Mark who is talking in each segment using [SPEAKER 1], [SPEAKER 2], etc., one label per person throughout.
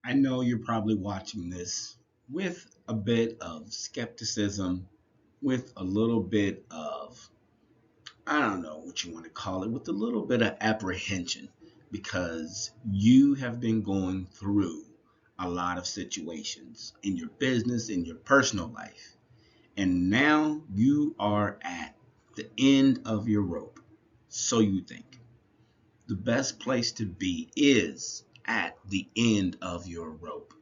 [SPEAKER 1] I know you're probably watching this with a bit of skepticism, with a little bit of, I don't know what you want to call it, with a little bit of apprehension because you have been going through a lot of situations in your business, in your personal life. And now you are at the end of your rope. So you think. The best place to be is at the end of your rope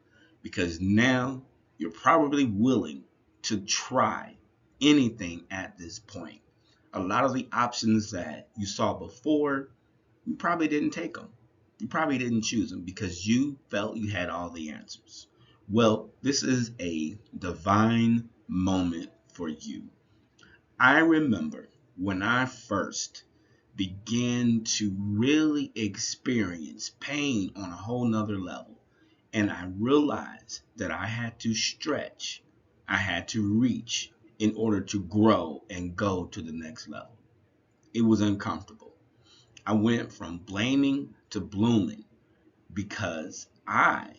[SPEAKER 1] because now you're probably willing to try anything at this point. A lot of the options that you saw before, you probably didn't take them. You probably didn't choose them because you felt you had all the answers. Well, this is a divine moment for you. I remember when I first began to really experience pain on a whole nother level. And I realized that I had to stretch, I had to reach in order to grow and go to the next level. It was uncomfortable. I went from blaming to blooming because I,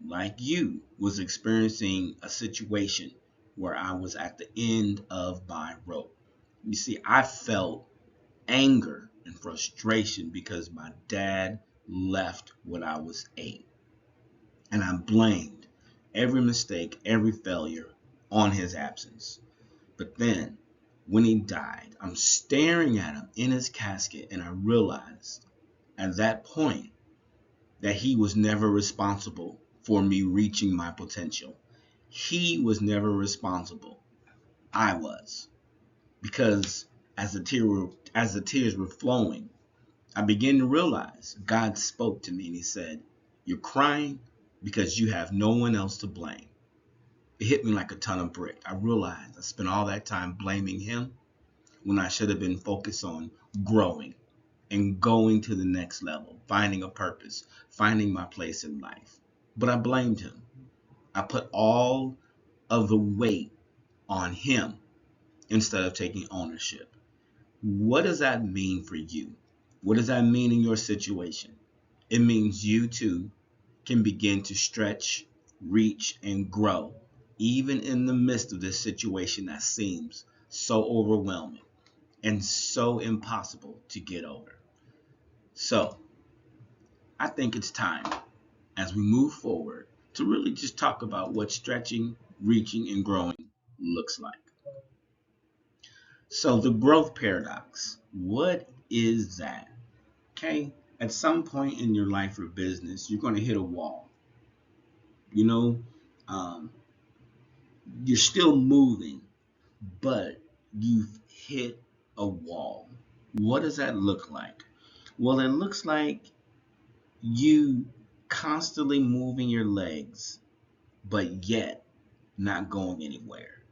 [SPEAKER 1] like you, was experiencing a situation where I was at the end of my rope. You see, I felt anger and frustration because my dad left when I was 8. And I blamed every mistake, every failure on his absence. But then, when he died, I'm staring at him in his casket, and I realized at that point that he was never responsible for me reaching my potential. He was never responsible. I was. Because as the tears were flowing, I began to realize God spoke to me and he said, "You're crying because you have no one else to blame." It hit me like a ton of brick. I realized I spent all that time blaming him when I should have been focused on growing and going to the next level, finding a purpose, finding my place in life. But I blamed him. I put all of the weight on him instead of taking ownership. What does that mean for you? What does that mean in your situation? It means you too can begin to stretch, reach, and grow, even in the midst of this situation that seems so overwhelming and so impossible to get over. So, I think it's time as we move forward to really just talk about what stretching, reaching, and growing looks like. So, the growth paradox, what is that? Okay, at some point in your life or business, you're going to hit a wall. You know, um, you're still moving, but you've hit a wall. What does that look like? Well, it looks like you constantly moving your legs, but yet not going anywhere.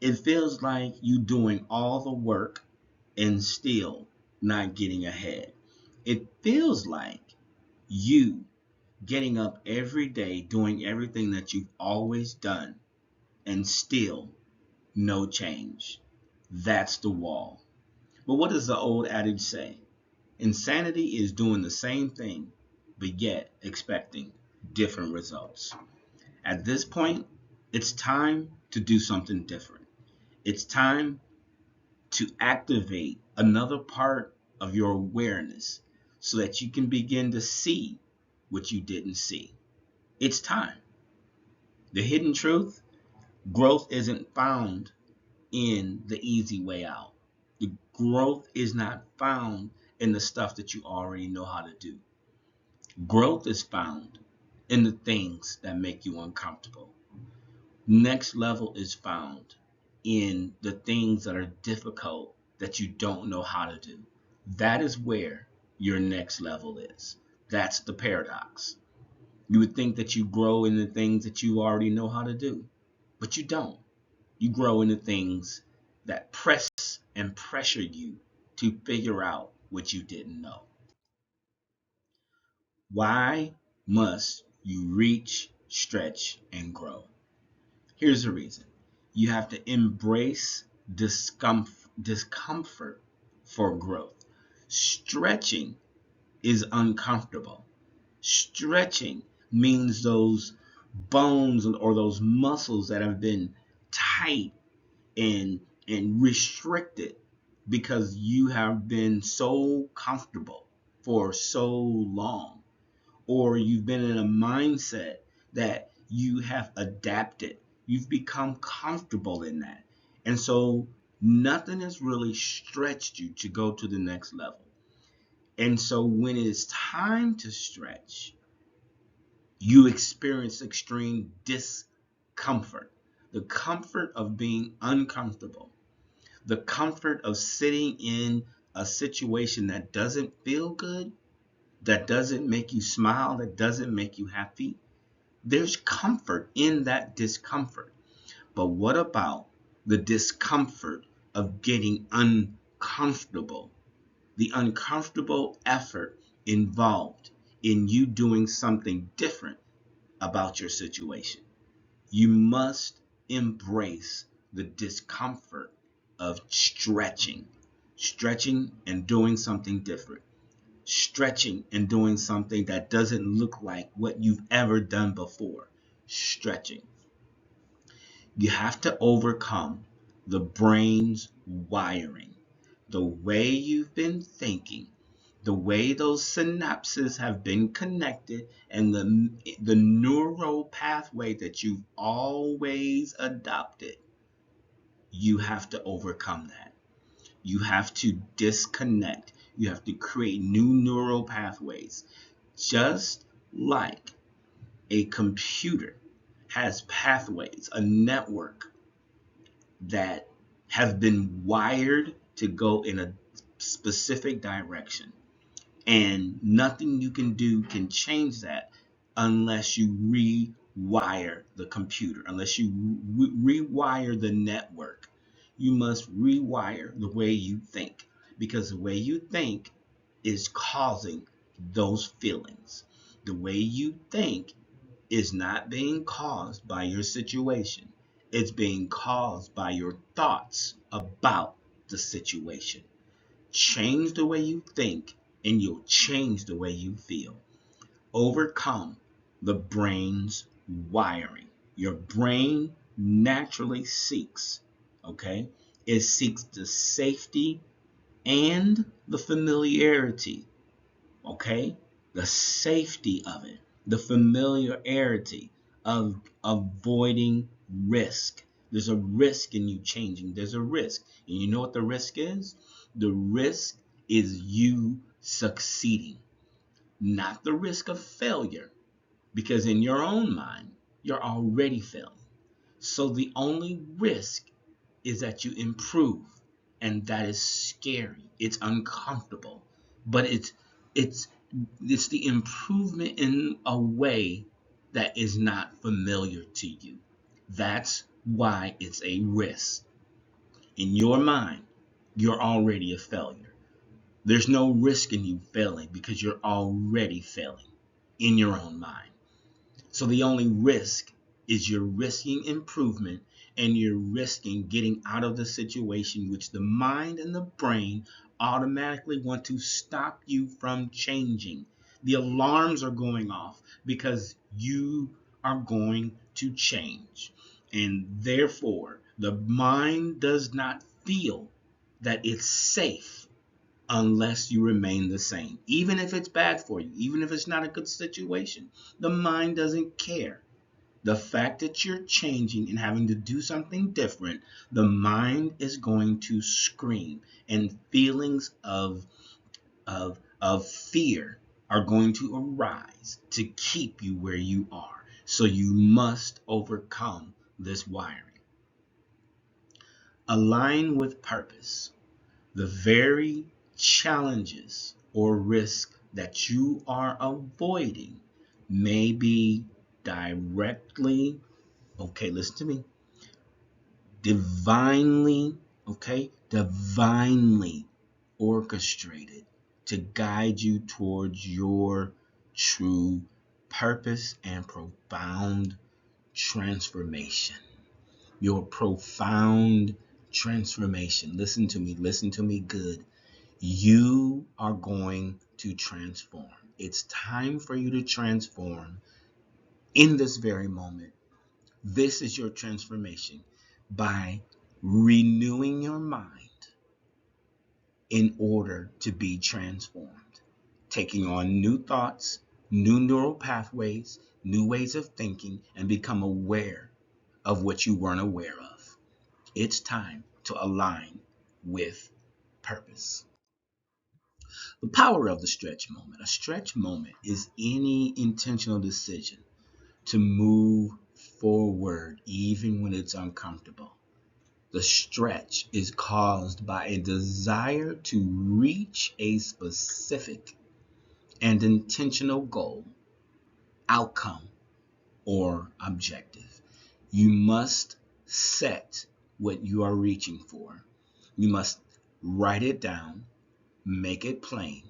[SPEAKER 1] It feels like you doing all the work and still not getting ahead. It feels like you getting up every day, doing everything that you've always done, and still no change. That's the wall. But what does the old adage say? Insanity is doing the same thing, but yet expecting different results. At this point, it's time to do something different. It's time to activate another part of your awareness so that you can begin to see what you didn't see. It's time. The hidden truth, growth isn't found in the easy way out. The growth is not found in the stuff that you already know how to do. Growth is found in the things that make you uncomfortable. Next level is found in the things that are difficult that you don't know how to do. That is where your next level is. That's the paradox. You would think that you grow in the things that you already know how to do, but you don't. You grow in the things that press and pressure you to figure out what you didn't know. Why must you reach, stretch, and grow? Here's the reason. You have to embrace discomfort for growth. Stretching is uncomfortable. Stretching means those bones or those muscles that have been tight and restricted because you have been so comfortable for so long, or you've been in a mindset that you have adapted. You've become comfortable in that. And so nothing has really stretched you to go to the next level. And so when it is time to stretch, you experience extreme discomfort. The comfort of being uncomfortable, the comfort of sitting in a situation that doesn't feel good, that doesn't make you smile, that doesn't make you happy. There's comfort in that discomfort. But what about the discomfort of getting uncomfortable? The uncomfortable effort involved in you doing something different about your situation. You must embrace the discomfort of stretching and doing something different, stretching and doing something that doesn't look like what you've ever done before. Stretching. You have to overcome the brain's wiring, the way you've been thinking, the way those synapses have been connected, and the neural pathway that you've always adopted. You have to overcome that. You have to disconnect. You have to create new neural pathways. Just like a computer has pathways, a network that have been wired to go in a specific direction. And nothing you can do can change that unless you rewire the computer, unless you rewire the network. You must rewire the way you think, because the way you think is causing those feelings. The way you think is not being caused by your situation. It's being caused by your thoughts about the situation. Change the way you think, and you'll change the way you feel. Overcome the brain's wiring. Your brain naturally seeks, okay? It seeks the safety and the familiarity, okay? The safety of it, the familiarity of avoiding risk. There's a risk in you changing. There's a risk. And you know what the risk is? The risk is you succeeding, not the risk of failure, because in your own mind, you're already failing. So the only risk is that you improve, and that is scary. It's uncomfortable, but it's it's the improvement in a way that is not familiar to you. That's why it's a risk. In your mind, you're already a failure. There's no risk in you failing because you're already failing in your own mind. So the only risk is you're risking improvement, and you're risking getting out of the situation, which the mind and the brain automatically want to stop you from changing. The alarms are going off because you are going to change. And therefore, the mind does not feel that it's safe unless you remain the same. Even if it's bad for you, even if it's not a good situation, the mind doesn't care. The fact that you're changing and having to do something different, the mind is going to scream, and feelings of fear are going to arise to keep you where you are. So you must overcome this wiring. Align with purpose. The very challenges or risk that you are avoiding may be directly, okay, listen to me, divinely, okay, divinely orchestrated to guide you towards your true purpose and profound transformation. Your profound transformation. Listen to me good. You are going to transform. It's time for you to transform in this very moment. This is your transformation by renewing your mind in order to be transformed, taking on new thoughts, new neural pathways, new ways of thinking, and become aware of what you weren't aware of. It's time to align with purpose. The power of the stretch moment. A stretch moment is any intentional decision to move forward even when it's uncomfortable. The stretch is caused by a desire to reach a specific and intentional goal, outcome, or objective. You must set what you are reaching for. You must write it down, make it plain,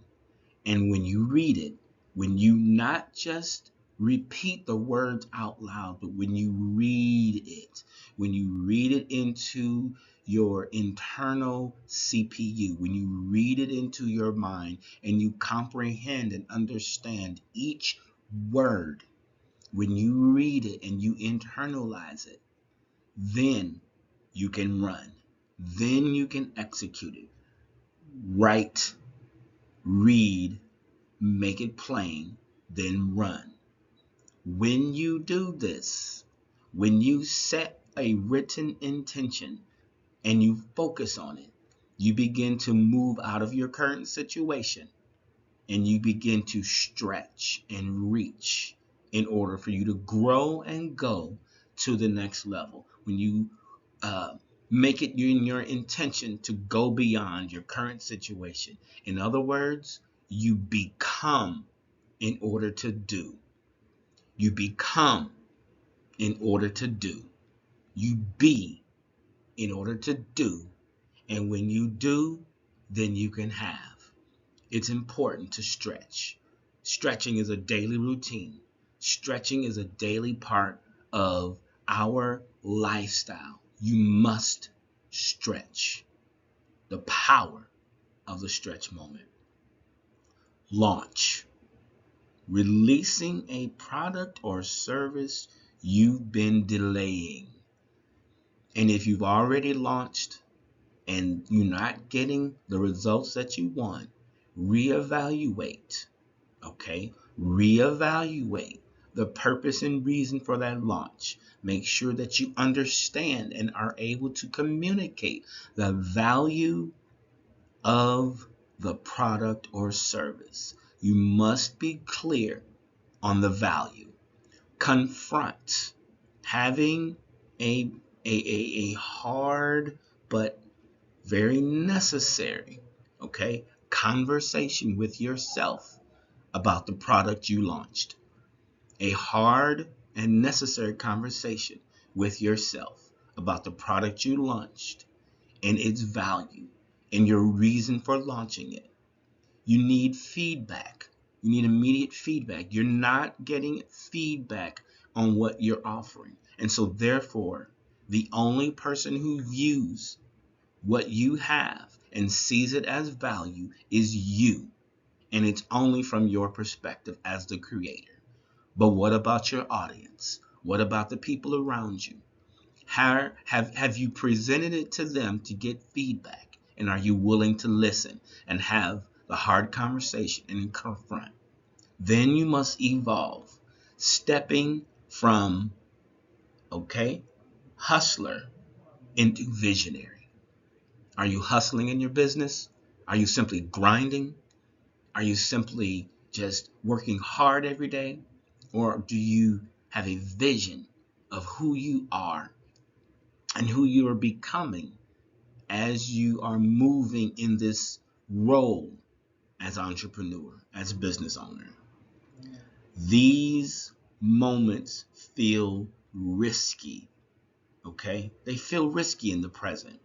[SPEAKER 1] and when you read it, when you not just repeat the words out loud, but when you read it, when you read it into your internal CPU, when you read it into your mind and you comprehend and understand each word, when you read it and you internalize it, then you can run. Then you can execute it. Write, read, make it plain, then run. When you do this, when you set a written intention and you focus on it, you begin to move out of your current situation and you begin to stretch and reach in order for you to grow and go to the next level. When you uh, make it in your intention to go beyond your current situation, in other words, you become in order to do. You become in order to do. You be in order to do. And when you do, then you can have. It's important to stretch. Stretching is a daily routine. Stretching is a daily part of our lifestyle. You must stretch. The power of the stretch moment. Launch. Releasing a product or service you've been delaying. And if you've already launched and you're not getting the results that you want, reevaluate. Okay? Reevaluate the purpose and reason for that launch. Make sure that you understand and are able to communicate the value of the product or service. You must be clear on the value. Confront. Having a hard but very necessary, okay, conversation with yourself about the product you launched. A hard and necessary conversation with yourself about the product you launched and its value and your reason for launching it. You need feedback. You need immediate feedback. You're not getting feedback on what you're offering. And so therefore, the only person who views what you have and sees it as value is you. And it's only from your perspective as the creator. But what about your audience? What about the people around you? Have you presented it to them to get feedback? And are you willing to listen and have the hard conversation and confront? Then you must evolve, stepping from, okay, hustler into visionary. Are you hustling in your business? Are you simply grinding? Are you simply just working hard every day? Or do you have a vision of who you are and who you are becoming as you are moving in this role as entrepreneur, as business owner? These moments feel risky, okay? They feel risky in the present,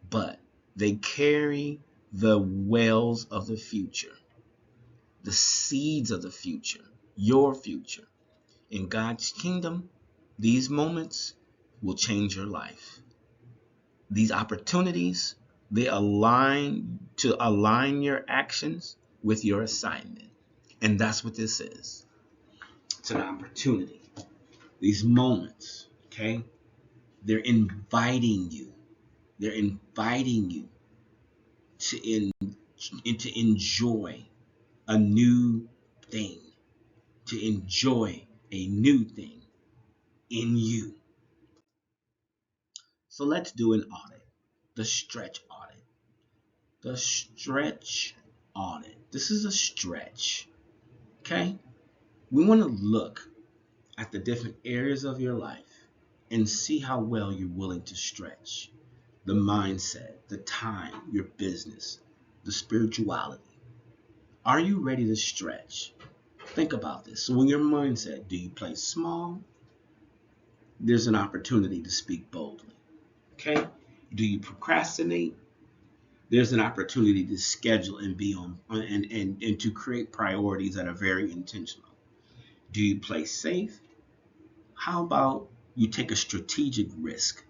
[SPEAKER 1] but they carry the wells of the future, the seeds of the future, your future. In God's kingdom, these moments will change your life. These opportunities, they align your actions with your assignment. And that's what this is. It's an opportunity. These moments, okay, they're inviting you. They're inviting you to to enjoy a new thing, to enjoy a new thing in you. So let's do an audit, the stretch audit. The stretch audit. This is a stretch, okay? We want to look at the different areas of your life and see how well you're willing to stretch. The mindset, the time, your business, the spirituality. Are you ready to stretch? Think about this. So, in your mindset, do you play small? There's an opportunity to speak boldly. Okay? Do you procrastinate? There's an opportunity to schedule and be on and to create priorities that are very intentional. Do you play safe? How about you take a strategic risk?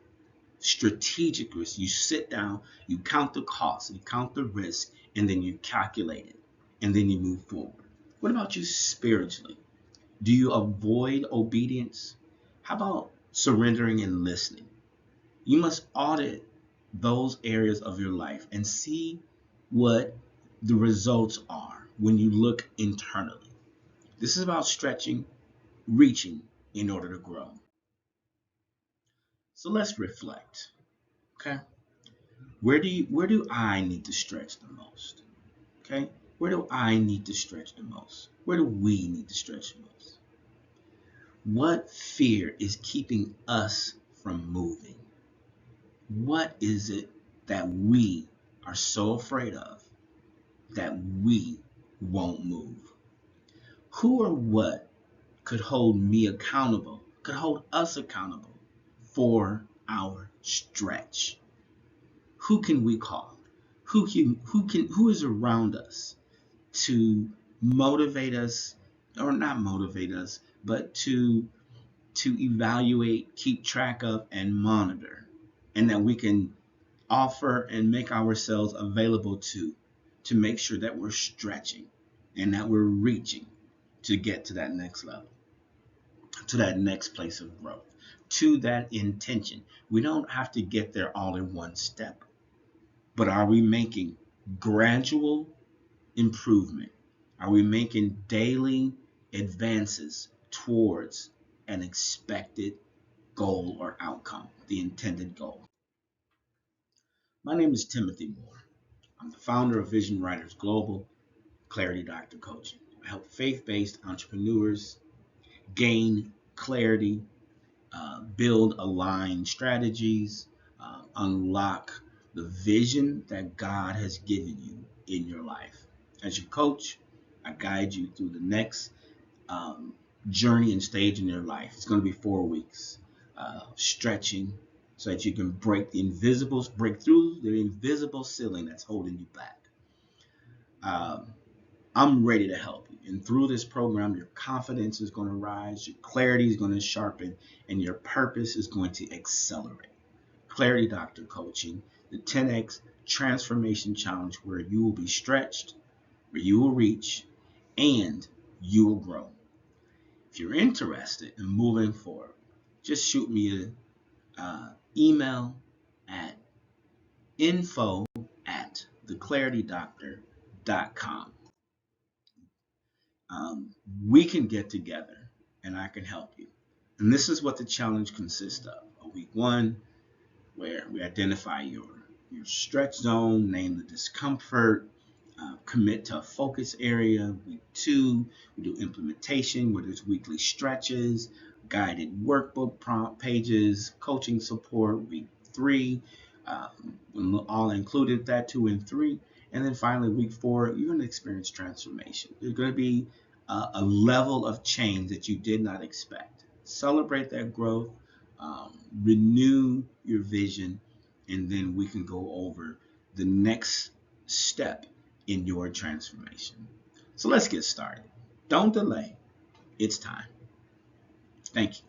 [SPEAKER 1] Strategic risk. You sit down, you count the cost, you count the risk, and then you calculate it, and then you move forward. What about you spiritually? Do you avoid obedience? How about surrendering and listening? You must audit those areas of your life and see what the results are when you look internally. This is about stretching, reaching in order to grow. So let's reflect. Okay? Where do I need to stretch the most? Okay? Where do I need to stretch the most? Where do we need to stretch the most? What fear is keeping us from moving? What is it that we are so afraid of that we won't move? Who or what could hold me accountable, could hold us accountable for our stretch? Who can we call? Who is around us to motivate us, or not motivate us, but to evaluate, keep track of, and monitor, and that we can offer and make ourselves available to make sure that we're stretching and that we're reaching to get to that next level, to that next place of growth, to that intention. We don't have to get there all in one step, but are we making gradual improvement? Are we making daily advances towards an expected goal or outcome, the intended goal? My name is Timothy Moore. I'm the founder of Vision Writers Global, Clarity Doctor Coaching. I help faith-based entrepreneurs gain clarity, build aligned strategies, unlock the vision that God has given you in your life. As your coach, I guide you through the next um, journey and stage in your life. It's going to be 4 weeks, stretching so that you can break through the invisible ceiling that's holding you back. Um, I'm ready to help you. And through this program, your confidence is going to rise, your clarity is going to sharpen, and your purpose is going to accelerate. Clarity Doctor Coaching, the 10X Transformation Challenge, where you will be stretched, where you will reach, and you will grow. If you're interested in moving forward, just shoot me an email at info@theclaritydoctor.com. We can get together and I can help you. And this is what the challenge consists of. Week one, where we identify your stretch zone, name the discomfort, commit to a focus area. Week two, we do implementation where there's weekly stretches, guided workbook prompt pages, coaching support. Week three, all included that 2 and 3. And then finally, week four, you're going to experience transformation. There's going to be a level of change that you did not expect. Celebrate that growth, renew your vision, and then we can go over the next step in your transformation. So let's get started. Don't delay. It's time. Thank you.